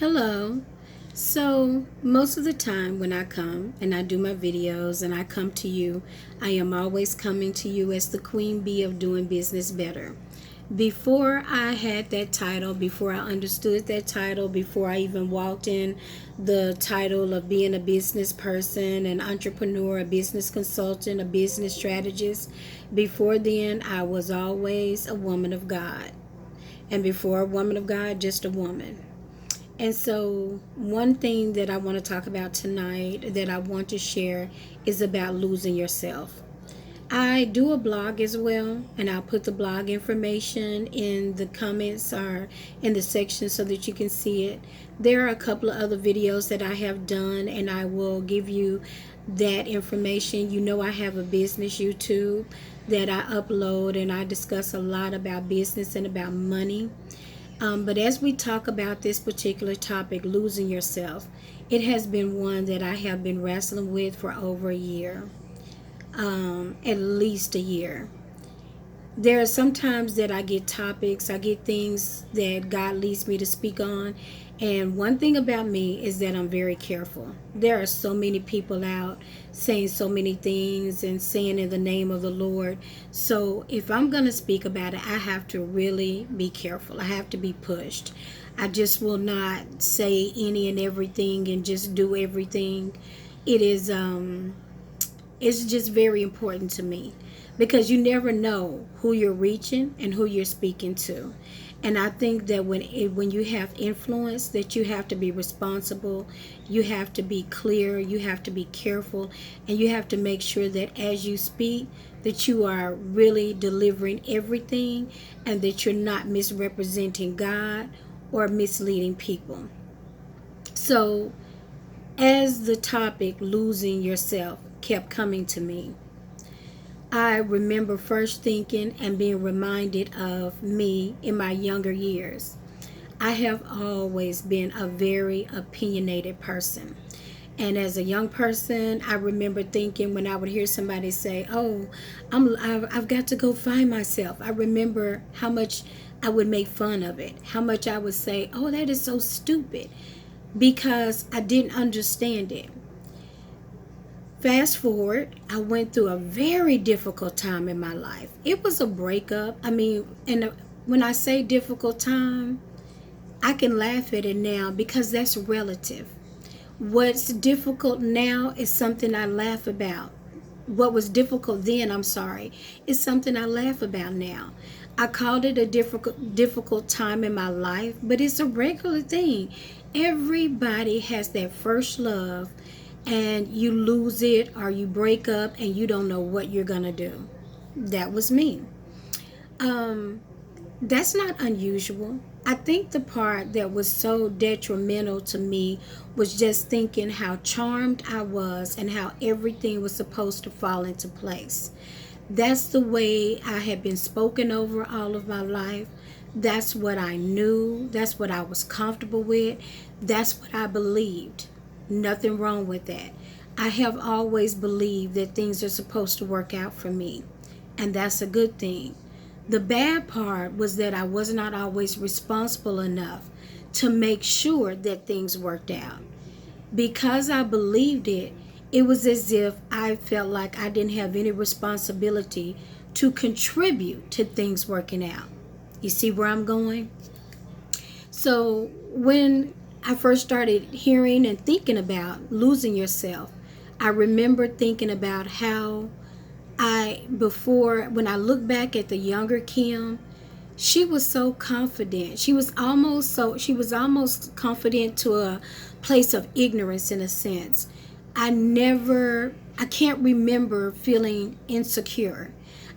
Hello. So, most of the time when I come and I do my videos and I come to you, I am always coming to you as the queen bee of doing business better. Before I had that title, before I understood that title, before I even walked in the title of being a business person, an entrepreneur, a business consultant, a business strategist, before then I was always a woman of God. And before a woman of God, just a woman. And so, one thing that I want to talk about tonight that I want to share is about losing yourself. I do a blog as well, and I'll put the blog information in the comments or in the section so that you can see it. There are a couple of other videos that I have done, and I will give you that information. You know, I have a business YouTube that I upload, and I discuss a lot about business and about money. But as we talk about this particular topic, losing yourself, it has been one that I have been wrestling with for over a year, at least a year. There are some times that I get topics, I get things that God leads me to speak on. And one thing about me is that I'm very careful. There are so many people out saying so many things and saying in the name of the Lord. So if I'm going to speak about it, I have to really be careful. I have to be pushed. I just will not say any and everything and just do everything. It is it's just very important to me because you never know who you're reaching and who you're speaking to. And I think that when you have influence, that you have to be responsible, you have to be clear, you have to be careful, and you have to make sure that as you speak, that you are really delivering everything and that you're not misrepresenting God or misleading people. So, as the topic losing yourself kept coming to me, I remember first thinking and being reminded of me in my younger years. I have always been a very opinionated person. And as a young person, I remember thinking when I would hear somebody say, "Oh, I've got to go find myself." I remember how much I would make fun of it, how much I would say, "Oh, that is so stupid," because I didn't understand it. Fast forward, I went through a very difficult time in my life. It was a breakup. I mean, when I say difficult time, I can laugh at it now because that's relative. What's difficult now is something I laugh about. What was difficult then, I'm sorry, is something I laugh about now. I called it a difficult time in my life, but it's a regular thing. Everybody has that first love and you lose it or you break up and you don't know what you're going to do. That was me. Um that's not unusual. I think the part that was so detrimental to me was just thinking how charmed I was and how everything was supposed to fall into place. That's the way I had been spoken over all of my life. That's what I knew. That's what I was comfortable with. That's what I believed. Nothing wrong with that. I have always believed that things are supposed to work out for me, and that's a good thing. The bad part was that I was not always responsible enough to make sure that things worked out. Because I believed it, it was as if I felt like I didn't have any responsibility to contribute to things working out. You see where I'm going? So, when I first started hearing and thinking about losing yourself, I remember thinking about how when I look back at the younger Kim, she was so confident. She was almost confident to a place of ignorance in a sense. I can't remember feeling insecure.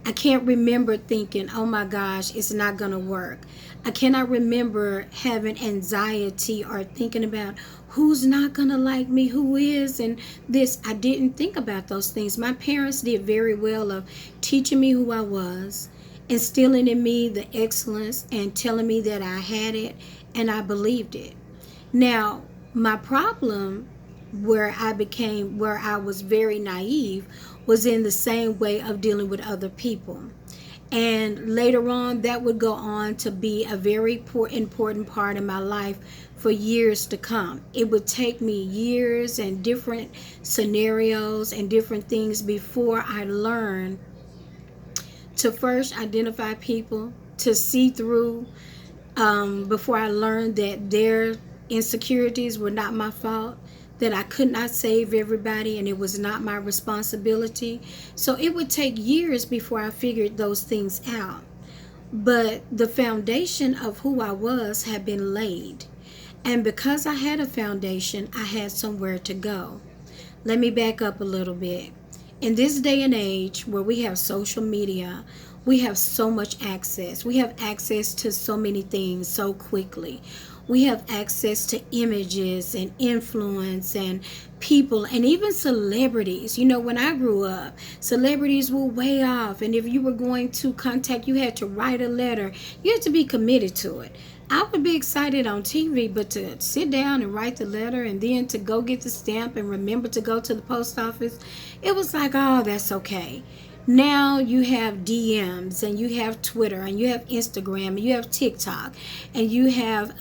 I can't remember thinking, "Oh my gosh, it's not going to work." I cannot remember having anxiety or thinking about who's not going to like me, who is, and this. I didn't think about those things. My parents did very well of teaching me who I was, instilling in me the excellence, and telling me that I had it, and I believed it. Now, my problem where I was very naive was in the same way of dealing with other people. And later on, that would go on to be a very important part of my life for years to come. It would take me years and different scenarios and different things before I learned to first identify people, to see through, before I learned that their insecurities were not my fault, that I could not save everybody and it was not my responsibility. So it would take years before I figured those things out. But the foundation of who I was had been laid. And because I had a foundation, I had somewhere to go. Let me back up a little bit. In this day and age where we have social media, we have so much access. We have access to so many things so quickly. We have access to images and influence and people and even celebrities. You know, when I grew up, celebrities were way off. And if you were going to contact, you had to write a letter. You had to be committed to it. I would be excited on TV, but to sit down and write the letter and then to go get the stamp and remember to go to the post office, it was like, oh, that's okay. Now you have DMs and you have Twitter and you have Instagram and you have TikTok and you have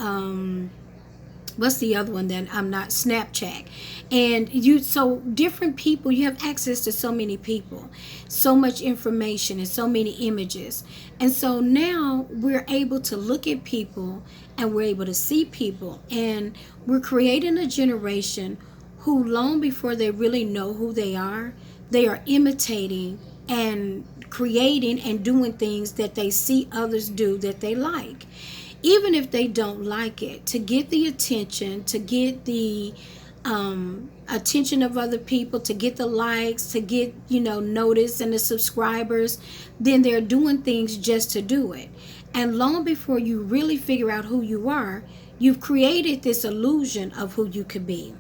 what's the other one that I'm not, Snapchat. And you, so different people, you have access to so many people, so much information and so many images. And so now we're able to look at people and we're able to see people, and we're creating a generation who long before they really know who they are imitating and creating and doing things that they see others do that they like, even if they don't like it, to get the attention, to get the attention of other people, to get the likes, to get, notice and the subscribers. Then they're doing things just to do it. And long before you really figure out who you are, you've created this illusion of who you could be.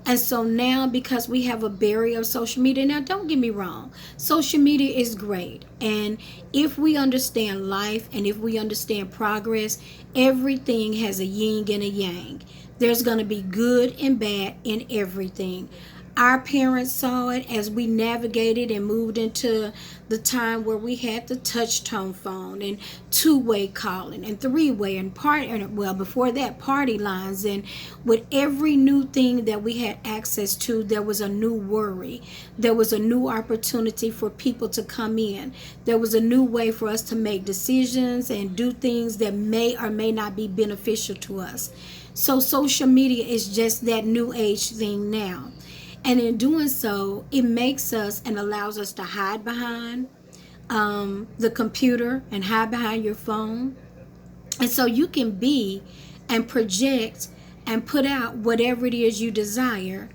And so now, because we have a barrier of social media, now don't get me wrong, social media is great. And if we understand life and if we understand progress, everything has a yin and a yang. There's going to be good and bad in everything. Our parents saw it as we navigated and moved into the time where we had the touch tone phone and two-way calling and three-way and before that, party lines. And with every new thing that we had access to, there was a new worry. There was a new opportunity for people to come in. There was a new way for us to make decisions and do things that may or may not be beneficial to us. So social media is just that new age thing now. And in doing so, it makes us and allows us to hide behind the computer and hide behind your phone. And so you can be and project and put out whatever it is you desire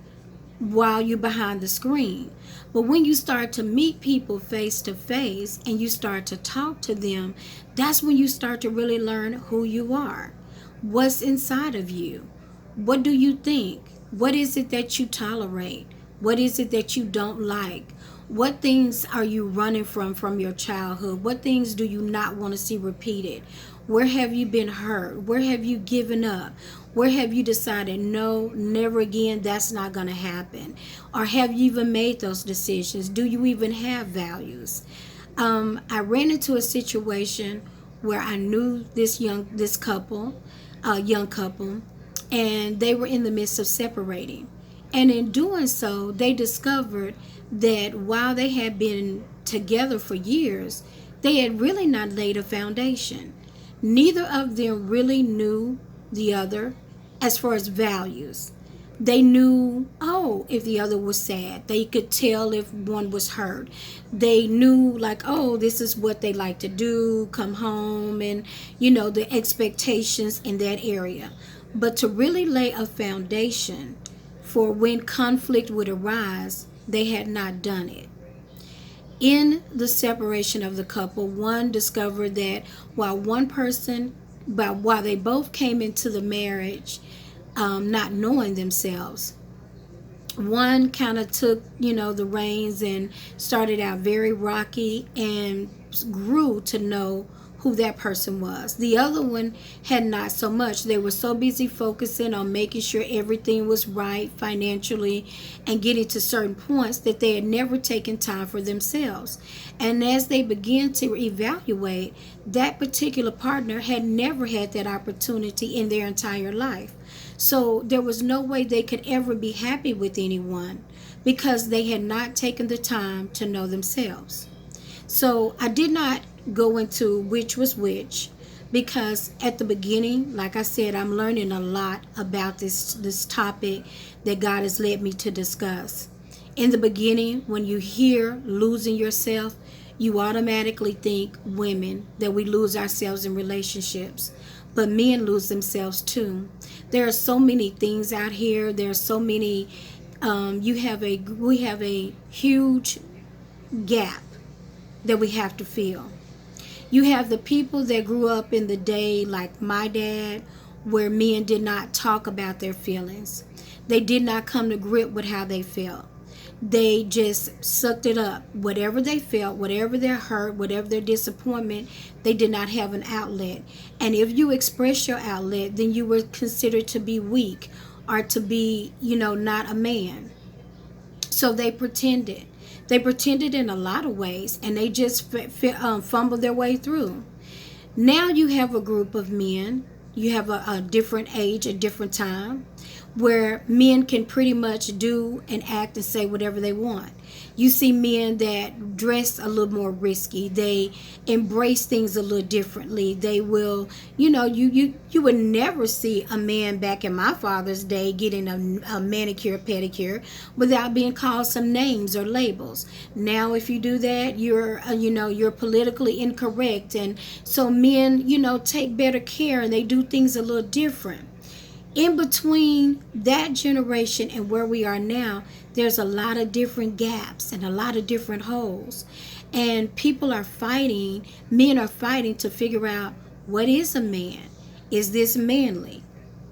while you're behind the screen. But when you start to meet people face to face and you start to talk to them, that's when you start to really learn who you are. What's inside of you? What do you think? What is it that you tolerate? What is it that you don't like? What things are you running from your childhood? What things do you not want to see repeated? Where have you been hurt? Where have you given up? Where have you decided, no, never again, that's not going to happen? Or have you even made those decisions? Do you even have values? I ran into a situation where I knew this young couple, and they were in the midst of separating. And in doing so, they discovered that while they had been together for years, they had really not laid a foundation. Neither of them really knew the other as far as values. They knew, if the other was sad. They could tell if one was hurt. They knew, this is what they like to do, come home, and, the expectations in that area. But to really lay a foundation for when conflict would arise, they had not done it. In the separation of the couple, one discovered that while they both came into the marriage not knowing themselves, one kind of took, the reins and started out very rocky and grew to know who that person was. The other one had not so much. They were so busy focusing on making sure everything was right financially and getting to certain points that they had never taken time for themselves. And as they began to evaluate, that particular partner had never had that opportunity in their entire life. So there was no way they could ever be happy with anyone because they had not taken the time to know themselves. So I did not go into which was which because at the beginning, like I said, I'm learning a lot about this topic that God has led me to discuss. In the beginning, when you hear losing yourself, you automatically think women, that we lose ourselves in relationships. But men lose themselves too. There are so many things out here. There are so many. We have a huge gap that we have to fill. You have the people that grew up in the day like my dad, where men did not talk about their feelings. They did not come to grip with how they felt. They just sucked it up. Whatever they felt, whatever their hurt, whatever their disappointment, they did not have an outlet. And if you express your outlet, then you were considered to be weak or to be, not a man. So they pretended. They pretended in a lot of ways, and they just fumbled their way through. Now you have a group of men, you have a different age, a different time, where men can pretty much do and act and say whatever they want. You see men that dress a little more risky. They embrace things a little differently. They will, you would never see a man back in my father's day getting a manicure, pedicure without being called some names or labels. Now, if you do that, you're politically incorrect. And so men, take better care and they do things a little different. In between that generation and where we are now, there's a lot of different gaps and a lot of different holes. And men are fighting to figure out, what is a man? Is this manly?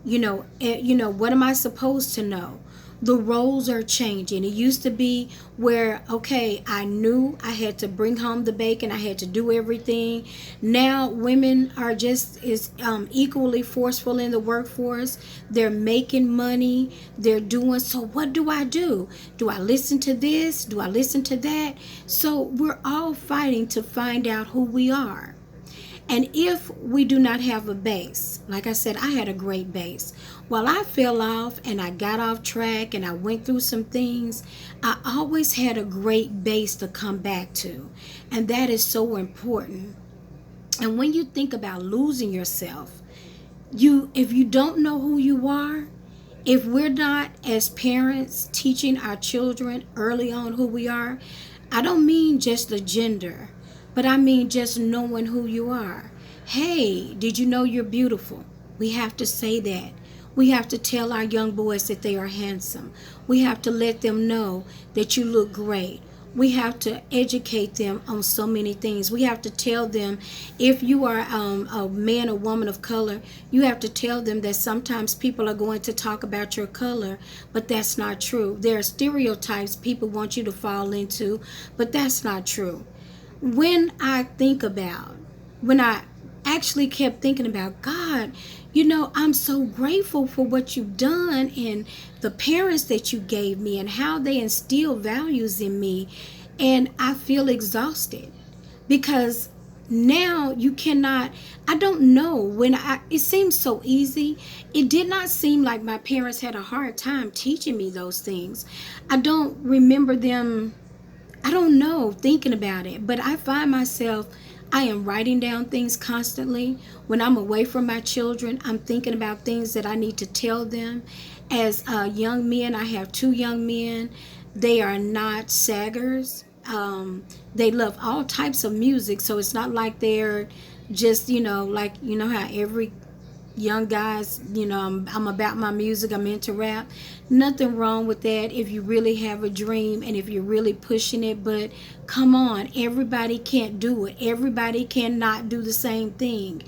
What am I supposed to know? The roles are changing. It used to be where, okay, I knew I had to bring home the bacon, I had to do everything. Now women are just as equally forceful in the workforce. They're making money. They're doing, so what do I do? Do I listen to this? Do I listen to that? So we're all fighting to find out who we are. And if we do not have a base, like I said, I had a great base. While I fell off and I got off track and I went through some things, I always had a great base to come back to. And that is so important. And when you think about losing yourself, if you don't know who you are, if we're not as parents teaching our children early on who we are, I don't mean just the gender, but I mean just knowing who you are. Hey, did you know you're beautiful? We have to say that. We have to tell our young boys that they are handsome. We have to let them know that you look great. We have to educate them on so many things. We have to tell them, if you are a man or woman of color, you have to tell them that sometimes people are going to talk about your color, but that's not true. There are stereotypes people want you to fall into, but that's not true. When I actually kept thinking about, God, I'm so grateful for what you've done and the parents that you gave me and how they instill values in me. And I feel exhausted because now I don't know, it seems so easy. It did not seem like my parents had a hard time teaching me those things. I don't remember them, I don't know, thinking about it, but I find myself, I am writing down things constantly. When I'm away from my children, I'm thinking about things that I need to tell them. As young men, I have 2 young men. They are not saggers. They love all types of music, so it's not like they're just, how every young guys, I'm about my music, I'm into rap. Nothing wrong with that if you really have a dream and if you're really pushing it, but come on, everybody can't do it. Everybody cannot do the same thing.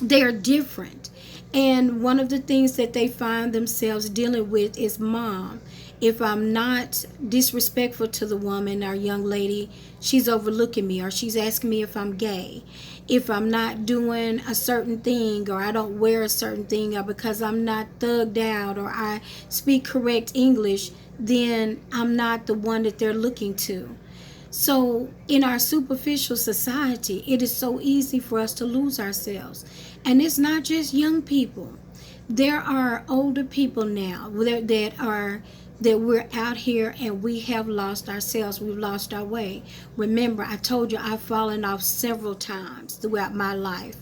They're different. And one of the things that they find themselves dealing with is, mom, if I'm not disrespectful to the woman or young lady, she's overlooking me or she's asking me if I'm gay. If I'm not doing a certain thing or I don't wear a certain thing or because I'm not thugged out or I speak correct English, then I'm not the one that they're looking to. So in our superficial society, it is so easy for us to lose ourselves. And it's not just young people. There are older people now that we're out here and we have lost ourselves. We've lost our way. Remember, I told you I've fallen off several times throughout my life.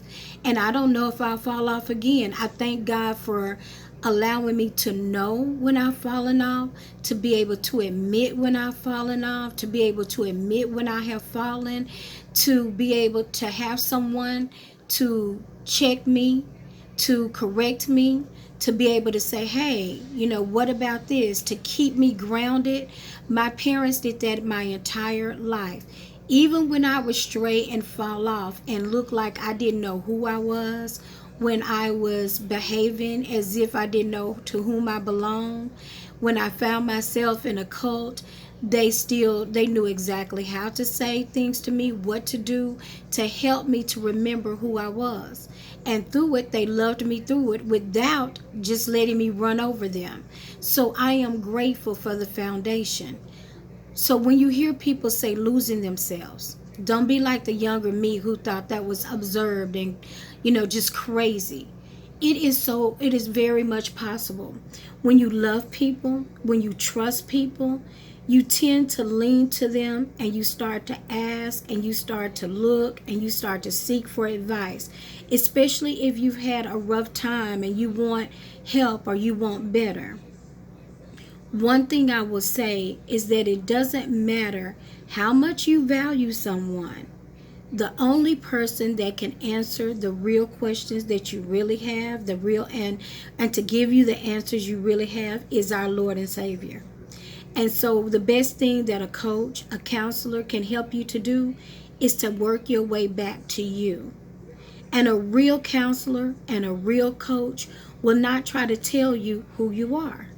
And I don't know if I'll fall off again. I thank God for allowing me to know when I've fallen off, to be able to admit when I've fallen off, to be able to admit when I have fallen, to be able to have someone to check me, to correct me, to be able to say, hey, what about this? To keep me grounded. My parents did that my entire life. Even when I would stray and fall off and look like I didn't know who I was, when I was behaving as if I didn't know to whom I belonged, when I found myself in a cult, they knew exactly how to say things to me, what to do, to help me to remember who I was. And through it, they loved me through it without just letting me run over them. So I am grateful for the foundation. So when you hear people say losing themselves, don't be like the younger me who thought that was absurd and, just crazy. It is very much possible. When you love people, when you trust people, you tend to lean to them and you start to ask and you start to look and you start to seek for advice, especially if you've had a rough time and you want help or you want better. One thing I will say is that it doesn't matter how much you value someone. The only person that can answer the real questions that you really have, and to give you the answers you really have, is our Lord and Savior. And so the best thing that a coach, a counselor can help you to do is to work your way back to you. And a real counselor and a real coach will not try to tell you who you are.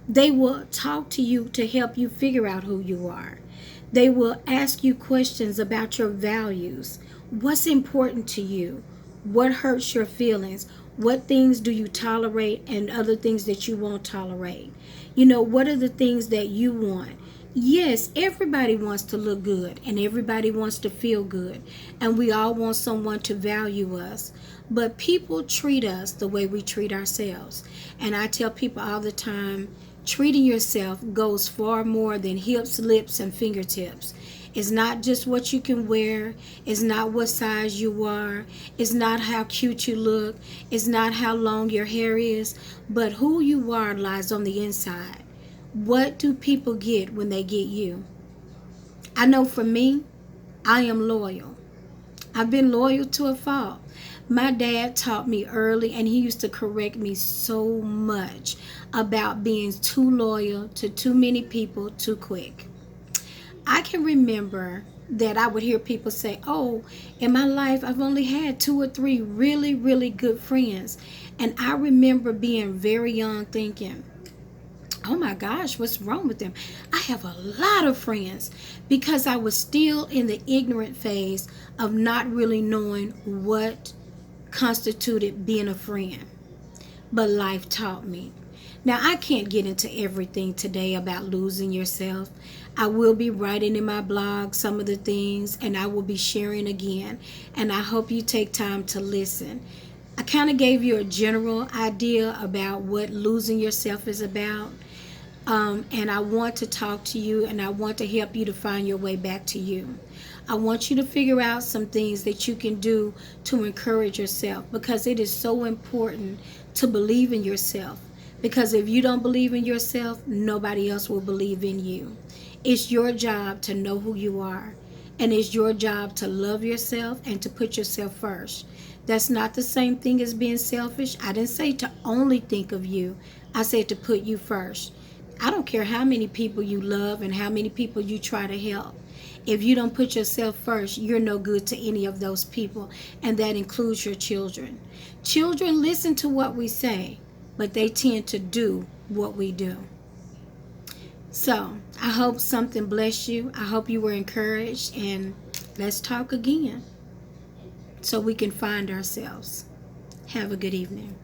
They will talk to you to help you figure out who you are. They will ask you questions about your values. What's important to you? What hurts your feelings? What things do you tolerate and other things that you won't tolerate? What are the things that you want? Yes, everybody wants to look good and everybody wants to feel good. And we all want someone to value us. But people treat us the way we treat ourselves. And I tell people all the time, treating yourself goes far more than hips, lips, and fingertips. It's not just what you can wear. It's not what size you are. It's not how cute you look. It's not how long your hair is. But who you are lies on the inside. What do people get when they get you? I know for me, I am loyal. I've been loyal to a fault. My dad taught me early, and he used to correct me so much about being too loyal to too many people too quick. I can remember that I would hear people say, oh, in my life, I've only had 2 or 3 really, really good friends. And I remember being very young thinking, oh my gosh, what's wrong with them? I have a lot of friends, because I was still in the ignorant phase of not really knowing what constituted being a friend. But life taught me. Now, I can't get into everything today about losing yourself. I will be writing in my blog some of the things, and I will be sharing again. And I hope you take time to listen. I kind of gave you a general idea about what losing yourself is about. And I want to talk to you, and I want to help you to find your way back to you. I want you to figure out some things that you can do to encourage yourself, because it is so important to believe in yourself. Because if you don't believe in yourself, nobody else will believe in you. It's your job to know who you are, and it's your job to love yourself and to put yourself first. That's not the same thing as being selfish. I didn't say to only think of you. I said to put you first. I don't care how many people you love and how many people you try to help. If you don't put yourself first, you're no good to any of those people, and that includes your children. Children listen to what we say, but they tend to do what we do. So, I hope something blessed you. I hope you were encouraged, and let's talk again so we can find ourselves. Have a good evening.